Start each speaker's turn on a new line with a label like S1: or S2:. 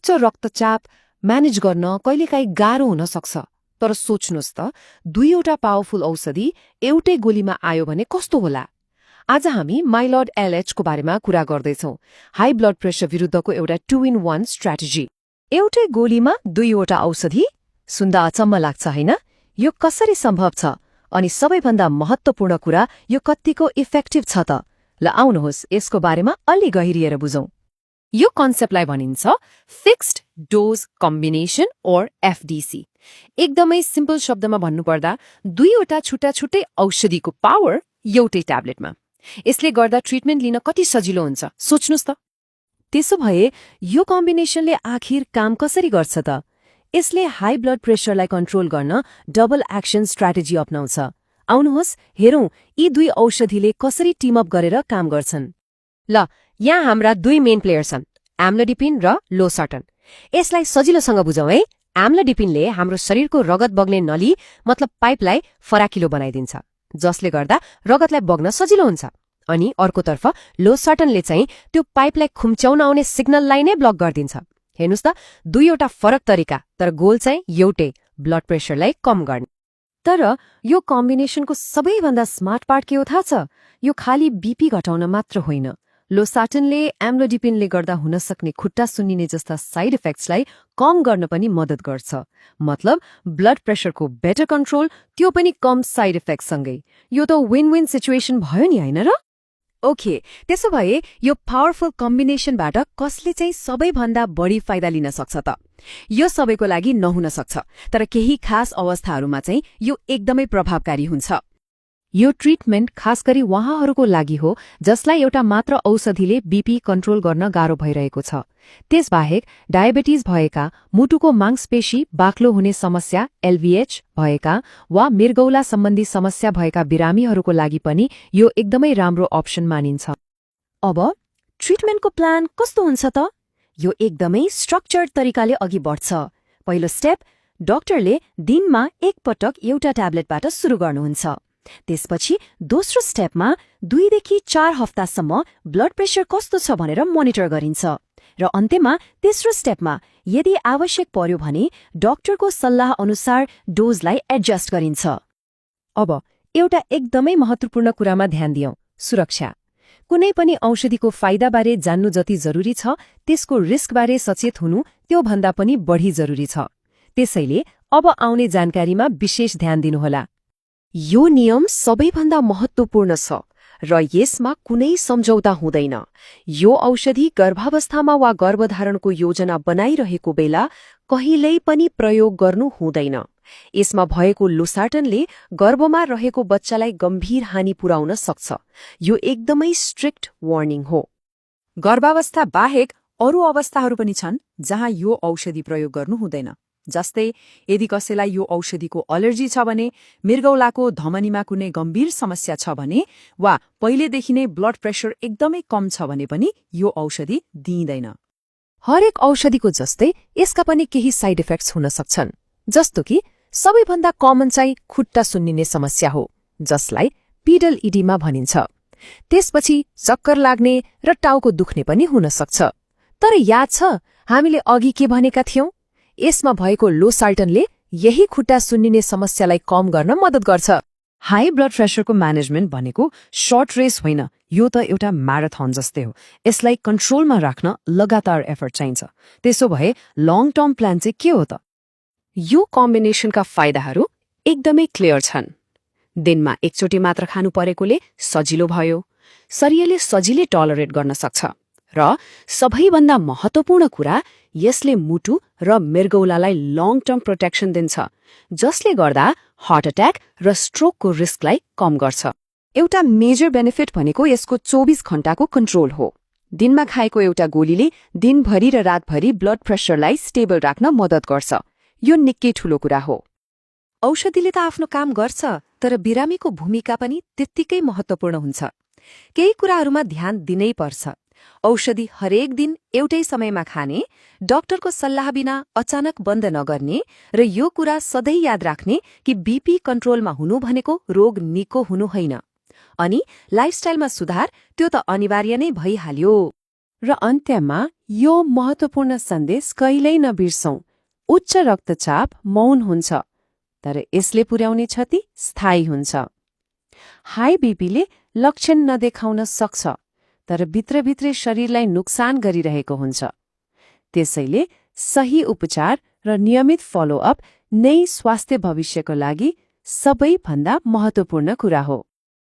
S1: उच्च रक्तचाप म्यानेज गर्न कहिलेकाहीँ गाह्रो हुन सक्छ। तर सोच्नुहोस् त, दुईवटा पावरफुल औषधि एउटै गोलीमा आयो भने कस्तो होला। आज हामी माइलर्ड LH को बारेमा कुरा गर्दैछौं, हाई ब्लड प्रेसर विरुद्धको एउटा 2-in-1 स्ट्र्याटेजी। एउटै गोलीमा दुईवटा औषधि सुन्दा अचम्म लाग्छ हैन? यो कसरी सम्भव छ? अनि सबैभन्दा महत्त्वपूर्ण कुरा, यो कतिको इफेक्टिभ छ त? ल आउनुहोस् यसको बारेमा अलि गहिरिएर बुझौं। यो कन्सेप्टलाई भनिन्छ फिक्स्ड डोज कम्बिनेसन ओर FDC। एकदमै सिम्पल शब्दमा भन्नुपर्दा दुईवटा छुट्टा छुट्टै औषधिको पावर एउटै ट्याब्लेटमा। यसले गर्दा ट्रिटमेन्ट लिन कति सजिलो हुन्छ सोच्नुस् त। त्यसो भए यो कम्बिनेसनले आखिर काम कसरी गर्छ त? यसले हाई ब्लड प्रेसरलाई कन्ट्रोल गर्न डबल एक्सन स्ट्र्याटेजी अपनाउँछ। आउनुहोस् हेरौं यी दुई औषधिले कसरी टिम अप गरेर काम गर्छन्। ल यहाँ हाम्रा दुई मेन प्लेयर छन्, एम्लोडिपिन र लोसर्टन। यसलाई सजिलोसँग बुझौं है। एम्लोडिपिनले हाम्रो शरीरको रगत बग्ने नली मतलब पाइपलाई फराकिलो बनाइदिन्छ, जसले गर्दा रगतलाई बग्न सजिलो हुन्छ। अनि अर्कोतर्फ लोसर्टनले चाहिँ त्यो पाइपलाई खुम्च्याउन आउने सिग्नललाई नै ब्लक गरिदिन्छ। हेर्नुस् त, दुईवटा फरक तरिका, तर गोल चाहिँ एउटै, ब्लड प्रेसरलाई कम गर्ने। तर यो कम्बिनेसनको सबैभन्दा स्मार्ट पार्ट के हो थाहा छ? यो खाली बीपी घटाउन मात्र होइन। लोसार्टनले एम्लोडिपिनले गर्दा हुन सक्ने खुट्टा सुन्निने जस्ता साइड इफेक्ट्सलाई कम गर्न पनि मद्दत गर्छ। मतलब ब्लड प्रेसरको बेटर कन्ट्रोल, त्यो पनि कम साइड इफेक्टसँगै। यो त विन विन सिचुएसन भयो नि हैन र? ओके, त्यसो भए यो पावरफुल कम्बिनेसनबाट कसले चाहिँ सबैभन्दा बढी फाइदा लिन सक्छ त? यो सबैको लागि नहुन सक्छ, तर केही खास अवस्थाहरूमा चाहिँ यो एकदमै प्रभावकारी हुन्छ। यो ट्रिटमेन्ट खास गरी उहाँहरूको लागि हो जसलाई एउटा मात्र औषधिले बीपी कन्ट्रोल गर्न गाह्रो भइरहेको छ। त्यसबाहेक डायबिटिज भएका, मुटुको मांसपेशी बाक्लो हुने समस्या LVH भएका वा मृगौला सम्बन्धी समस्या भएका बिरामीहरूको लागि पनि यो एकदमै राम्रो अप्सन मानिन्छ। अब ट्रिटमेन्टको प्लान कस्तो हुन्छ त? यो एकदमै स्ट्रक्चर्ड तरिकाले अघि बढ्छ। पहिलो स्टेप, डाक्टरले दिनमा एक पटक एउटा ट्याब्लेटबाट सुरु गर्नुहुन्छ। त्यसपछि दोस्रो स्टेपमा 2 देखि 4 हप्तासम्म ब्लड प्रेसर कस्तो छ भनेर मोनिटर गरिन्छ। र अन्त्यमा तेस्रो स्टेपमा यदि आवश्यक पर्यो भने डाक्टरको सल्लाह अनुसार डोजलाई एडजस्ट गरिन्छ। अब एउटा एकदमै महत्त्वपूर्ण कुरामा ध्यान दियौं, सुरक्षा। कुनै पनि औषधिको फाइदाबारे जान्नु जति जरुरी छ, त्यसको रिस्कबारे सचेत हुनु त्यो भन्दा पनि बढी जरुरी छ। त्यसैले अब आउने जानकारीमा विशेष ध्यान दिनुहोला। यो नियम सबैभन्दा महत्त्वपूर्ण छ र यसमा कुनै सम्झौता हुँदैन। यो औषधि गर्भावस्थामा वा गर्भधारणको योजना बनाइरहेको बेला कहिल्यै पनि प्रयोग गर्नु हुँदैन। यसमा भएको लोसार्टनले गर्भमा रहेको बच्चालाई गम्भीर हानि पुर्याउन सक्छ। यो एकदमै स्ट्रिक्ट वार्निङ हो।
S2: गर्भावस्था बाहेक अरू अवस्थाहरू पनि छन् जहाँ यो औषधि प्रयोग गर्नु हुँदैन। जस्तै यदि कसैलाई यो औषधिको अलर्जी छ भने, मृगौलाको धमनीमा कुनै गम्भीर समस्या छ भने, वा पहिलेदेखि नै ब्लड प्रेसर एकदमै कम छ भने पनि यो औषधि दिइँदैन।
S1: हरेक औषधिको जस्तै यसका पनि केही साइड इफेक्ट्स हुन सक्छन्, जस्तो कि सबैभन्दा कमन चाहिँ खुट्टा सुन्निने समस्या हो, जसलाई पिडल इडिमा भनिन्छ। त्यसपछि चक्कर लाग्ने र टाउको दुख्ने पनि हुन सक्छ। तर याद छ हामीले अघि के भनेका थियौं? यसमा भएको लोसार्टनले यही खुट्टा सुन्निने समस्यालाई कम गर्न मद्दत गर्छ। हाई ब्लड प्रेसरको म्यानेजमेन्ट भनेको सर्ट रेस होइन, यो त एउटा म्याराथन जस्तै हो। यसलाई कन्ट्रोलमा राख्न लगातार एफर्ट चाहिन्छ। त्यसो भए लङ टर्म प्लान चाहिँ के हो त? यो कम्बिनेसनका फाइदाहरू एकदमै क्लियर छन्। दिनमा एकचोटि मात्र खानु परेकोले सजिलो भयो, शरीरले सजिलै टलरेट गर्न सक्छ, र सबैभन्दा महत्त्वपूर्ण कुरा, यसले मुटु र मृगौलालाई लङ टर्म प्रोटेक्सन दिन्छ, जसले गर्दा हार्ट अट्याक र स्ट्रोकको रिस्कलाई कम गर्छ। एउटा मेजर बेनिफिट भनेको यसको 24 घण्टाको कन्ट्रोल हो। दिनमा खाएको एउटा गोलीले दिनभरि र रातभरि ब्लड प्रेसरलाई स्टेबल राख्न मद्दत गर्छ। यो निकै ठूलो कुरा हो। औषधिले त आफ्नो काम गर्छ, तर बिरामीको भूमिका पनि त्यत्तिकै महत्त्वपूर्ण हुन्छ। केही कुराहरूमा ध्यान दिनै पर्छ। औषधि हरेक दिन एउटै समयमा खाने, डाक्टरको सल्लाह बिना अचानक बन्द नगर्ने, र यो कुरा सधैँ याद राख्ने कि बीपी कन्ट्रोलमा हुनु भनेको रोग निको हुनु होइन। अनि लाइफस्टाइलमा सुधार, त्यो त अनिवार्य नै भइहाल्यो। र अन्त्यमा यो महत्त्वपूर्ण सन्देश कहिल्यै नबिर्सौं। उच्च रक्तचाप मौन हुन्छ, तर यसले पुर्याउने क्षति स्थायी हुन्छ। हाई बीपीले लक्षण नदेखाउन सक्छ, तर भित्रभित्रै शरीरलाई नुक्सान गरिरहेको हुन्छ। त्यसैले सही उपचार र नियमित फलोअप नै स्वास्थ्य भविष्यको लागि सबैभन्दा महत्त्वपूर्ण कुरा हो।